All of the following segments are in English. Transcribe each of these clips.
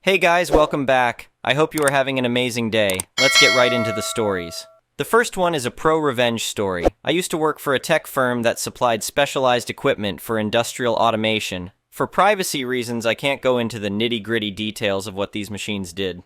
Hey guys, welcome back. I hope you are having an amazing day. Let's get right into the stories. The first one is a pro-revenge story. I used to work for a tech firm that supplied specialized equipment for industrial automation. For privacy reasons, I can't go into the nitty-gritty details of what these machines did.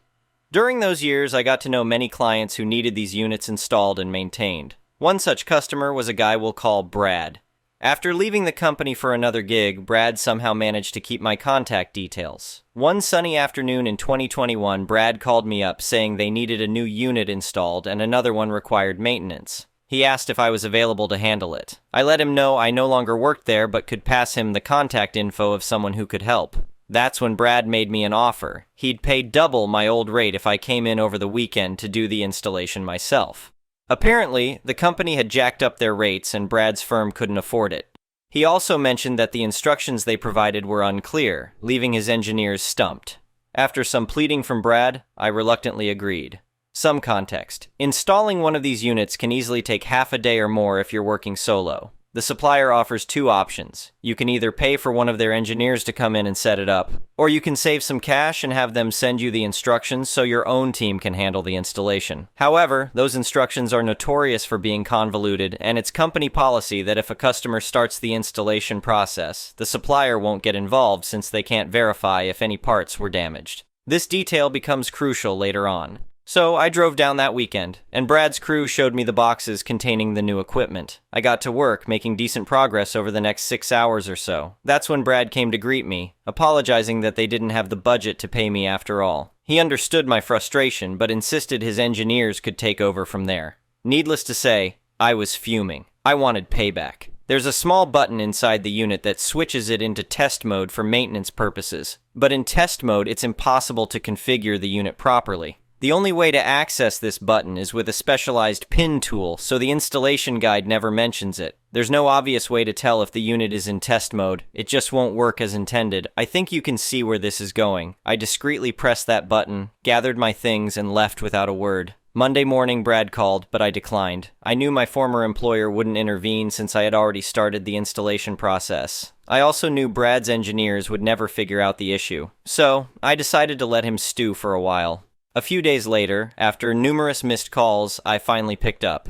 During those years, I got to know many clients who needed these units installed and maintained. One such customer was a guy we'll call Brad. After leaving the company for another gig, Brad somehow managed to keep my contact details. One sunny afternoon in 2021, Brad called me up saying they needed a new unit installed and another one required maintenance. He asked if I was available to handle it. I let him know I no longer worked there but could pass him the contact info of someone who could help. That's when Brad made me an offer. He'd pay double my old rate if I came in over the weekend to do the installation myself. Apparently, the company had jacked up their rates and Brad's firm couldn't afford it. He also mentioned that the instructions they provided were unclear, leaving his engineers stumped. After some pleading from Brad, I reluctantly agreed. Some context. Installing one of these units can easily take half a day or more if you're working solo. The supplier offers two options. You can either pay for one of their engineers to come in and set it up, or you can save some cash and have them send you the instructions so your own team can handle the installation. However, those instructions are notorious for being convoluted, and it's company policy that if a customer starts the installation process, the supplier won't get involved since they can't verify if any parts were damaged. This detail becomes crucial later on. So I drove down that weekend, and Brad's crew showed me the boxes containing the new equipment. I got to work, making decent progress over the next 6 hours or so. That's when Brad came to greet me, apologizing that they didn't have the budget to pay me after all. He understood my frustration, but insisted his engineers could take over from there. Needless to say, I was fuming. I wanted payback. There's a small button inside the unit that switches it into test mode for maintenance purposes. But in test mode, it's impossible to configure the unit properly. The only way to access this button is with a specialized pin tool, so the installation guide never mentions it. There's no obvious way to tell if the unit is in test mode. It just won't work as intended. I think you can see where this is going. I discreetly pressed that button, gathered my things, and left without a word. Monday morning, Brad called, but I declined. I knew my former employer wouldn't intervene since I had already started the installation process. I also knew Brad's engineers would never figure out the issue. So, I decided to let him stew for a while. A few days later, after numerous missed calls, I finally picked up.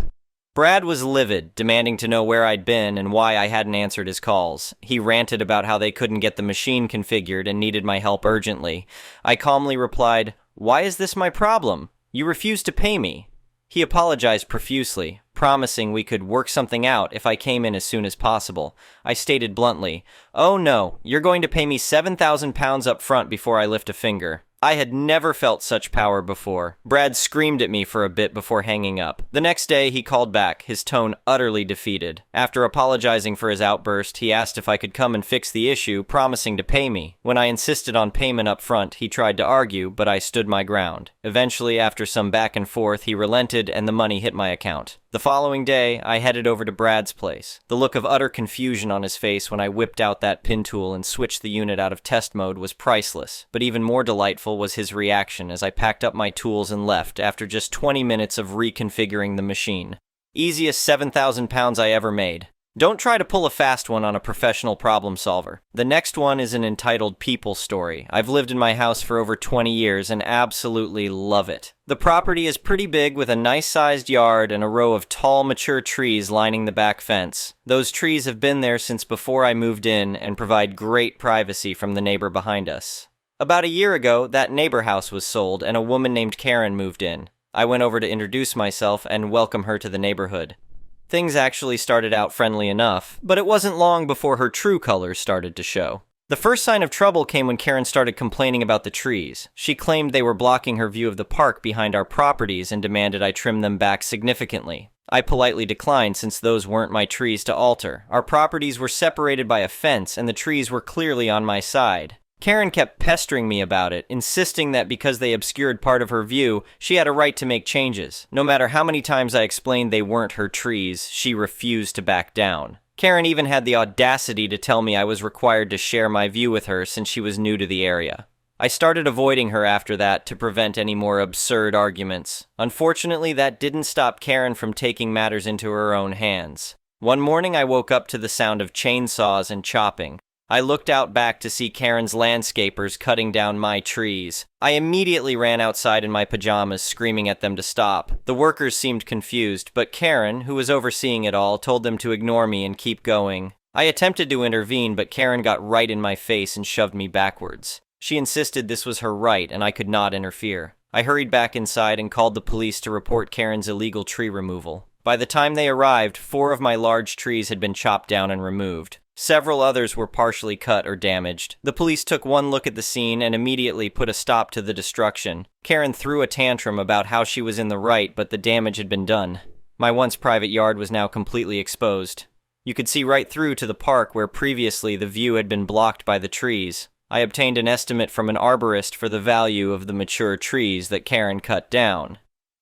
Brad was livid, demanding to know where I'd been and why I hadn't answered his calls. He ranted about how they couldn't get the machine configured and needed my help urgently. I calmly replied, "Why is this my problem? You refused to pay me." He apologized profusely, promising we could work something out if I came in as soon as possible. I stated bluntly, "Oh no, you're going to pay me £7,000 up front before I lift a finger." I had never felt such power before. Brad screamed at me for a bit before hanging up. The next day, he called back, his tone utterly defeated. After apologizing for his outburst, he asked if I could come and fix the issue, promising to pay me. When I insisted on payment up front, he tried to argue, but I stood my ground. Eventually, after some back and forth, he relented and the money hit my account. The following day, I headed over to Brad's place. The look of utter confusion on his face when I whipped out that pin tool and switched the unit out of test mode was priceless, but even more delightful was his reaction as I packed up my tools and left after just 20 minutes of reconfiguring the machine. Easiest £7,000 I ever made. Don't try to pull a fast one on a professional problem solver. The next one is an entitled People story. I've lived in my house for over 20 years and absolutely love it. The property is pretty big with a nice-sized yard and a row of tall, mature trees lining the back fence. Those trees have been there since before I moved in and provide great privacy from the neighbor behind us. About a year ago, that neighbor house was sold and a woman named Karen moved in. I went over to introduce myself and welcome her to the neighborhood. Things actually started out friendly enough, but it wasn't long before her true colors started to show. The first sign of trouble came when Karen started complaining about the trees. She claimed they were blocking her view of the park behind our properties and demanded I trim them back significantly. I politely declined since those weren't my trees to alter. Our properties were separated by a fence and the trees were clearly on my side. Karen kept pestering me about it, insisting that because they obscured part of her view, she had a right to make changes. No matter how many times I explained they weren't her trees, she refused to back down. Karen even had the audacity to tell me I was required to share my view with her since she was new to the area. I started avoiding her after that to prevent any more absurd arguments. Unfortunately, that didn't stop Karen from taking matters into her own hands. One morning I woke up to the sound of chainsaws and chopping. I looked out back to see Karen's landscapers cutting down my trees. I immediately ran outside in my pajamas, screaming at them to stop. The workers seemed confused, but Karen, who was overseeing it all, told them to ignore me and keep going. I attempted to intervene, but Karen got right in my face and shoved me backwards. She insisted this was her right and I could not interfere. I hurried back inside and called the police to report Karen's illegal tree removal. By the time they arrived, 4 of my large trees had been chopped down and removed. Several others were partially cut or damaged. The police took one look at the scene and immediately put a stop to the destruction. Karen threw a tantrum about how she was in the right, but the damage had been done. My once private yard was now completely exposed. You could see right through to the park where previously the view had been blocked by the trees. I obtained an estimate from an arborist for the value of the mature trees that Karen cut down.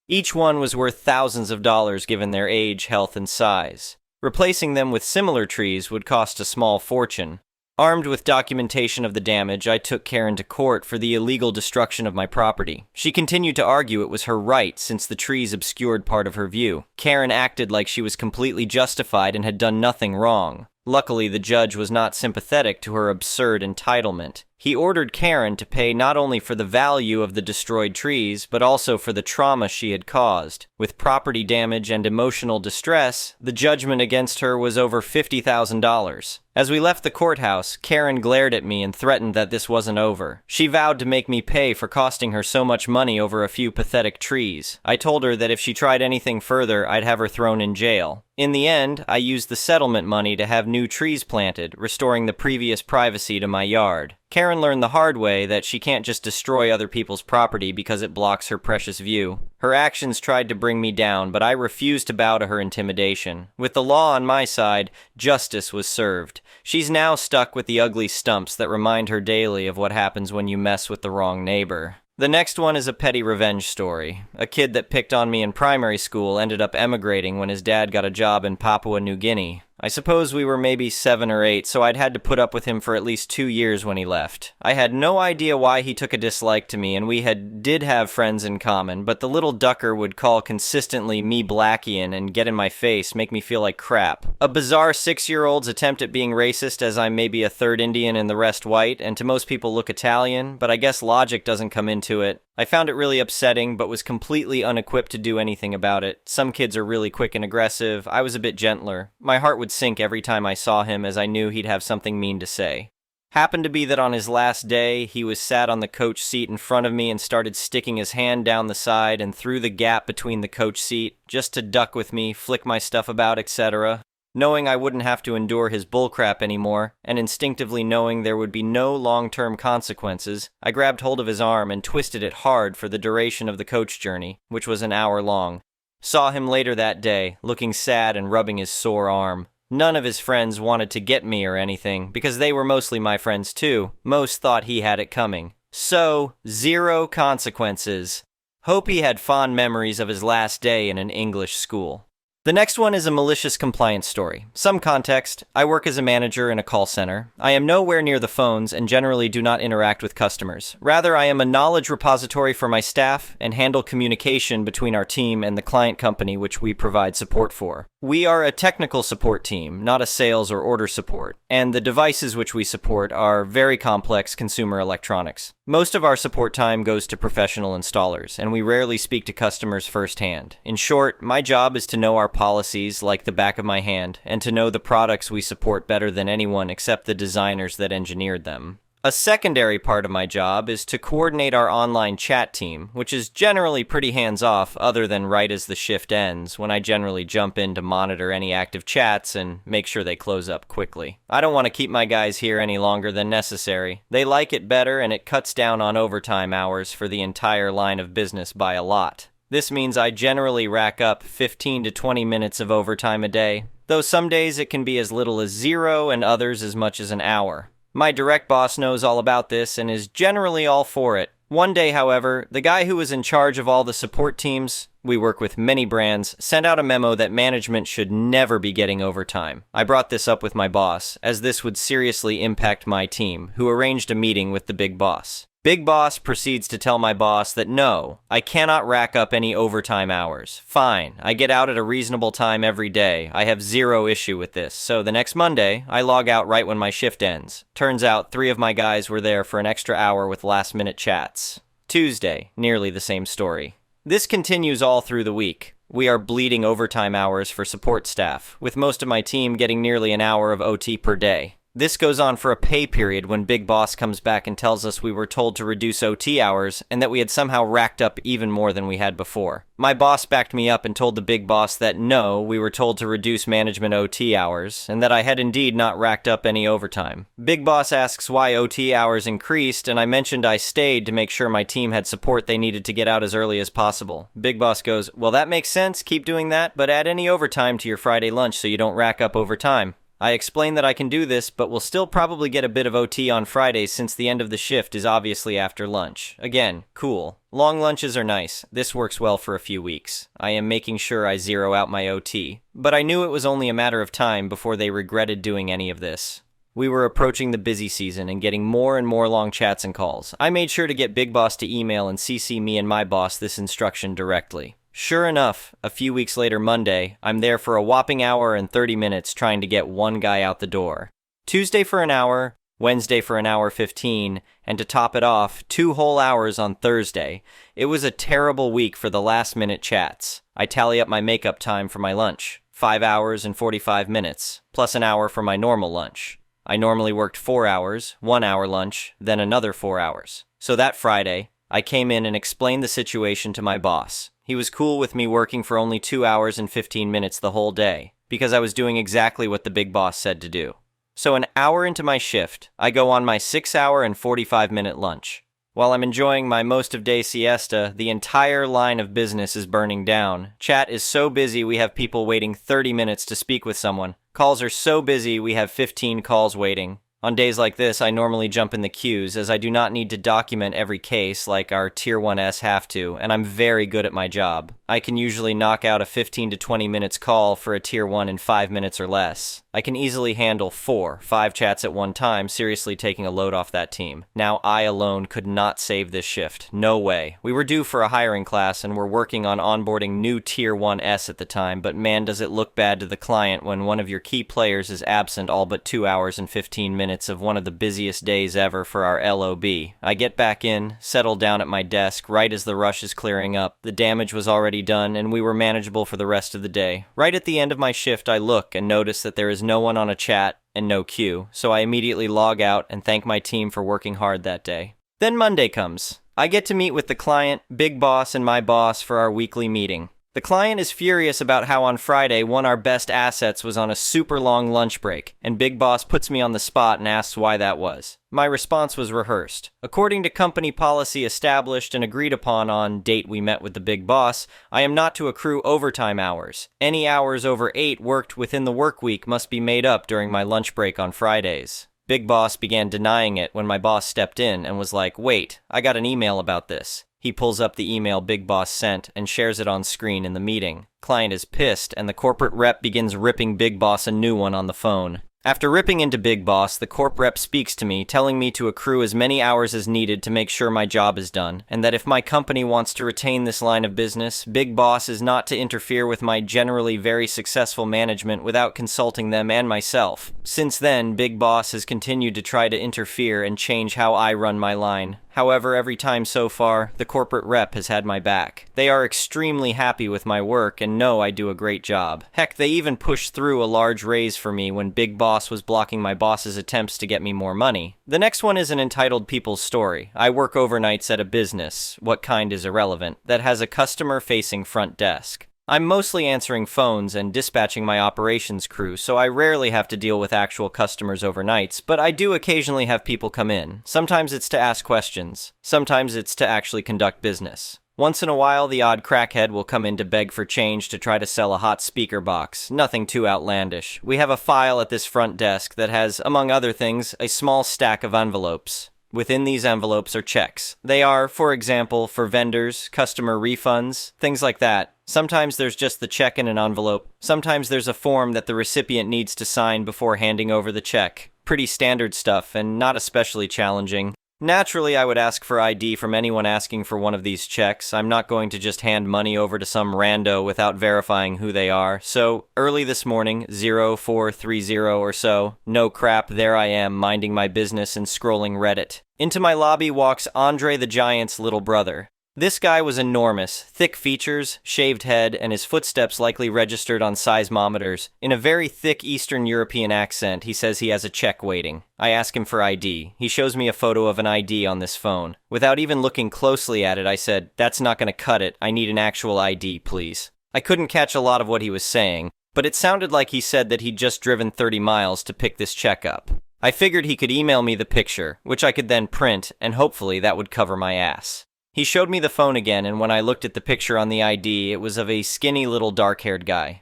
Each one was worth thousands of dollars given their age, health, and size. Replacing them with similar trees would cost a small fortune. Armed with documentation of the damage, I took Karen to court for the illegal destruction of my property. She continued to argue it was her right since the trees obscured part of her view. Karen acted like she was completely justified and had done nothing wrong. Luckily, the judge was not sympathetic to her absurd entitlement. He ordered Karen to pay not only for the value of the destroyed trees, but also for the trauma she had caused. With property damage and emotional distress, the judgment against her was over $50,000. As we left the courthouse, Karen glared at me and threatened that this wasn't over. She vowed to make me pay for costing her so much money over a few pathetic trees. I told her that if she tried anything further, I'd have her thrown in jail. In the end, I used the settlement money to have new trees planted, restoring the previous privacy to my yard. Karen learned the hard way that she can't just destroy other people's property because it blocks her precious view. Her actions tried to bring me down, but I refused to bow to her intimidation. With the law on my side, justice was served. She's now stuck with the ugly stumps that remind her daily of what happens when you mess with the wrong neighbor. The next one is a petty revenge story. A kid that picked on me in primary school ended up emigrating when his dad got a job in Papua New Guinea. I suppose we were maybe 7 or 8, so I'd had to put up with him for at least 2 years when he left. I had no idea why he took a dislike to me, and we did have friends in common, but the little ducker would call consistently me Blackian and get in my face, make me feel like crap. A bizarre 6-year-old's attempt at being racist, as I'm maybe a third Indian and the rest white, and to most people look Italian, but I guess logic doesn't come into it. I found it really upsetting, but was completely unequipped to do anything about it. Some kids are really quick and aggressive. I was a bit gentler. My heart would sink every time I saw him, as I knew he'd have something mean to say. Happened to be that on his last day, he was sat on the coach seat in front of me and started sticking his hand down the side and through the gap between the coach seat, just to duck with me, flick my stuff about, etc. Knowing I wouldn't have to endure his bullcrap anymore, and instinctively knowing there would be no long-term consequences, I grabbed hold of his arm and twisted it hard for the duration of the coach journey, which was an hour long. Saw him later that day, looking sad and rubbing his sore arm. None of his friends wanted to get me or anything, because they were mostly my friends too. Most thought he had it coming. So, 0 consequences. Hope he had fond memories of his last day in an English school. The next one is a malicious compliance story. Some context: I work as a manager in a call center. I am nowhere near the phones and generally do not interact with customers. Rather, I am a knowledge repository for my staff and handle communication between our team and the client company which we provide support for. We are a technical support team, not a sales or order support, and the devices which we support are very complex consumer electronics. Most of our support time goes to professional installers, and we rarely speak to customers firsthand. In short, my job is to know our policies like the back of my hand, and to know the products we support better than anyone except the designers that engineered them. A secondary part of my job is to coordinate our online chat team, which is generally pretty hands-off other than right as the shift ends, when I generally jump in to monitor any active chats and make sure they close up quickly. I don't want to keep my guys here any longer than necessary. They like it better, and it cuts down on overtime hours for the entire line of business by a lot. This means I generally rack up 15 to 20 minutes of overtime a day, though some days it can be as little as 0 and others as much as an hour. My direct boss knows all about this and is generally all for it. One day, however, the guy who was in charge of all the support teams, we work with many brands, sent out a memo that management should never be getting overtime. I brought this up with my boss, as this would seriously impact my team, who arranged a meeting with the big boss. Big Boss proceeds to tell my boss that no, I cannot rack up any overtime hours. Fine, I get out at a reasonable time every day. I have zero issue with this. So the next Monday, I log out right when my shift ends. Turns out 3 of my guys were there for an extra hour with last-minute chats. Tuesday, nearly the same story. This continues all through the week. We are bleeding overtime hours for support staff, with most of my team getting nearly an hour of OT per day. This goes on for a pay period when Big Boss comes back and tells us we were told to reduce OT hours and that we had somehow racked up even more than we had before. My boss backed me up and told the Big Boss that no, we were told to reduce management OT hours and that I had indeed not racked up any overtime. Big Boss asks why OT hours increased, and I mentioned I stayed to make sure my team had support they needed to get out as early as possible. Big Boss goes, well, that makes sense, keep doing that, but add any overtime to your Friday lunch so you don't rack up overtime. I explain that I can do this, but will still probably get a bit of OT on Fridays since the end of the shift is obviously after lunch. Again, cool. Long lunches are nice. This works well for a few weeks. I am making sure I zero out my OT. But I knew it was only a matter of time before they regretted doing any of this. We were approaching the busy season and getting more and more long chats and calls. I made sure to get Big Boss to email and CC me and my boss this instruction directly. Sure enough, a few weeks later Monday, I'm there for a whopping hour and 30 minutes trying to get one guy out the door. Tuesday for an hour, Wednesday for an hour 15, and to top it off, 2 whole hours on Thursday. It was a terrible week for the last-minute chats. I tally up my makeup time for my lunch, 5 hours and 45 minutes, plus an hour for my normal lunch. I normally worked 4 hours, 1 hour lunch, then another 4 hours. So that Friday, I came in and explained the situation to my boss. He was cool with me working for only 2 hours and 15 minutes the whole day, because I was doing exactly what the Big Boss said to do. So an hour into my shift, I go on my 6-hour and 45-minute lunch. While I'm enjoying my most-of-day siesta, the entire line of business is burning down. Chat is so busy we have people waiting 30 minutes to speak with someone. Calls are so busy we have 15 calls waiting. On days like this, I normally jump in the queues, as I do not need to document every case like our Tier 1S have to, and I'm very good at my job. I can usually knock out a 15 to 20 minutes call for a Tier 1 in 5 minutes or less. I can easily handle 4-5 chats at one time, seriously taking a load off that team. Now I alone could not save this shift. No way. We were due for a hiring class and were working on onboarding new Tier 1S at the time, but man does it look bad to the client when one of your key players is absent all but 2 hours and 15 minutes of one of the busiest days ever for our LOB. I get back in, settle down at my desk right as the rush is clearing up. The damage was already done and we were manageable for the rest of the day. Right at the end of my shift, I look and notice that there is no one on a chat and no queue, so I immediately log out and thank my team for working hard that day. Then Monday comes. I get to meet with the client, Big Boss, and my boss for our weekly meeting. The client is furious about how on Friday one of our best assets was on a super long lunch break, and Big Boss puts me on the spot and asks why that was. My response was rehearsed. According to company policy established and agreed upon on date we met with the Big Boss, I am not to accrue overtime hours. Any hours over 8 worked within the work week must be made up during my lunch break on Fridays. Big Boss began denying it when my boss stepped in and was like, wait, I got an email about this. He pulls up the email Big Boss sent and shares it on screen in the meeting. Client is pissed, and the corporate rep begins ripping Big Boss a new one on the phone. After ripping into Big Boss, the corp rep speaks to me, telling me to accrue as many hours as needed to make sure my job is done, and that if my company wants to retain this line of business, Big Boss is not to interfere with my generally very successful management without consulting them and myself. Since then, Big Boss has continued to try to interfere and change how I run my line. However, every time so far, the corporate rep has had my back. They are extremely happy with my work and know I do a great job. Heck, they even pushed through a large raise for me when Big Boss was blocking my boss's attempts to get me more money. The next one is an entitled People's Story. I work overnights at a business, what kind is irrelevant, that has a customer-facing front desk. I'm mostly answering phones and dispatching my operations crew, so I rarely have to deal with actual customers overnights, but I do occasionally have people come in. Sometimes it's to ask questions. Sometimes it's to actually conduct business. Once in a while, the odd crackhead will come in to beg for change to try to sell a hot speaker box. Nothing too outlandish. We have a file at this front desk that has, among other things, a small stack of envelopes. Within these envelopes are checks. They are, for example, for vendors, customer refunds, things like that. Sometimes there's just the check in an envelope. Sometimes there's a form that the recipient needs to sign before handing over the check. Pretty standard stuff and not especially challenging. Naturally, I would ask for ID from anyone asking for one of these checks. I'm not going to just hand money over to some rando without verifying who they are. So, early this morning, 0430 or so, no crap, there I am, minding my business and scrolling Reddit. Into my lobby walks Andre the Giant's little brother. This guy was enormous, thick features, shaved head, and his footsteps likely registered on seismometers. In a very thick Eastern European accent, he says he has a check waiting. I ask him for ID. He shows me a photo of an ID on this phone. Without even looking closely at it, I said, "That's not gonna cut it. I need an actual ID, please." I couldn't catch a lot of what he was saying, but it sounded like he said that he'd just driven 30 miles to pick this check up. I figured he could email me the picture, which I could then print, and hopefully that would cover my ass. He showed me the phone again, and when I looked at the picture on the ID, it was of a skinny little dark-haired guy.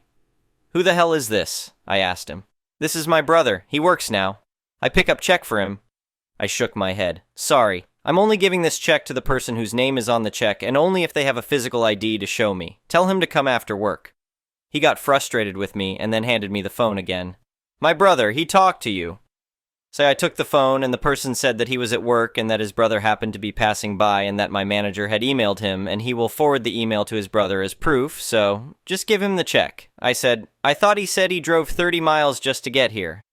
"Who the hell is this?" I asked him. "This is my brother. He works now. I pick up check for him." I shook my head. "Sorry. I'm only giving this check to the person whose name is on the check, and only if they have a physical ID to show me. Tell him to come after work." He got frustrated with me and then handed me the phone again. "My brother, he talked to you." So I took the phone, and the person said that he was at work and that his brother happened to be passing by and that my manager had emailed him and he will forward the email to his brother as proof, so just give him the check. I said, "I thought he said he drove 30 miles just to get here."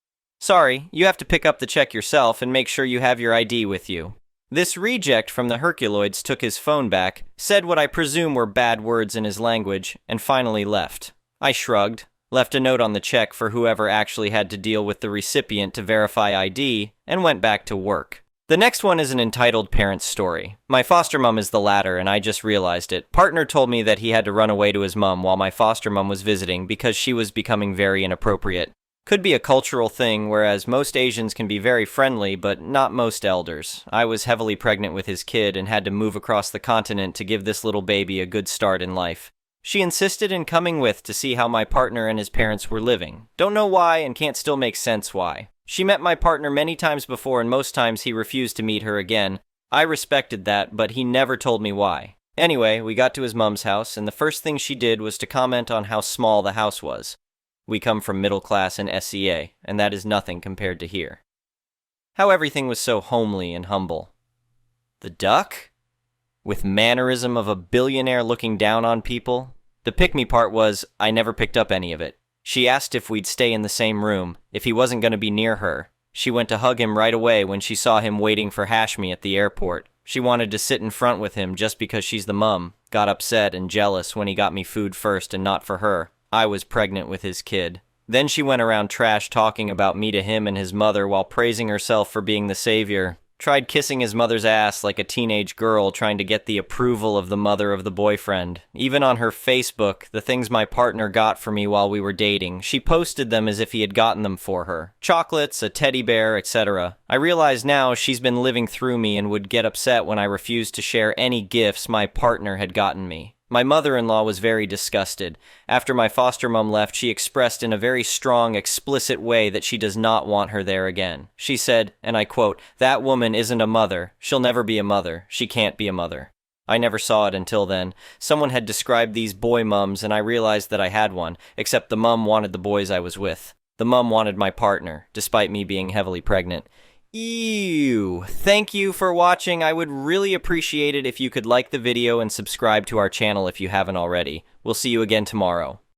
"Sorry, you have to pick up the check yourself and make sure you have your ID with you." This reject from the Herculoids took his phone back, said what I presume were bad words in his language, and finally left. I shrugged, left a note on the check for whoever actually had to deal with the recipient to verify ID, and went back to work. The next one is an entitled parent's story. My foster mom is the latter, and I just realized it. Partner told me that he had to run away to his mom while my foster mom was visiting because she was becoming very inappropriate. Could be a cultural thing, whereas most Asians can be very friendly, but not most elders. I was heavily pregnant with his kid and had to move across the continent to give this little baby a good start in life. She insisted in coming with to see how my partner and his parents were living. Don't know why and can't still make sense why. She met my partner many times before and most times he refused to meet her again. I respected that, but he never told me why. Anyway, we got to his mom's house and the first thing she did was to comment on how small the house was. We come from middle class and SEA, and that is nothing compared to here. How everything was so homely and humble. The duck? With mannerism of a billionaire looking down on people. The pick-me part was, I never picked up any of it. She asked if we'd stay in the same room, if he wasn't going to be near her. She went to hug him right away when she saw him waiting for Hashmi at the airport. She wanted to sit in front with him just because she's the mum. Got upset and jealous when he got me food first and not for her. I was pregnant with his kid. Then she went around trash talking about me to him and his mother while praising herself for being the savior. Tried kissing his mother's ass like a teenage girl trying to get the approval of the mother of the boyfriend. Even on her Facebook, the things my partner got for me while we were dating, she posted them as if he had gotten them for her. Chocolates, a teddy bear, etc. I realize now she's been living through me and would get upset when I refused to share any gifts my partner had gotten me. My mother-in-law was very disgusted. After my foster mom left, she expressed in a very strong, explicit way that she does not want her there again. She said, and I quote, "That woman isn't a mother. She'll never be a mother. She can't be a mother." I never saw it until then. Someone had described these boy mums, and I realized that I had one, except the mum wanted the boys I was with. The mum wanted my partner, despite me being heavily pregnant. Ew. Thank you for watching. I would really appreciate it if you could like the video and subscribe to our channel if you haven't already. We'll see you again tomorrow.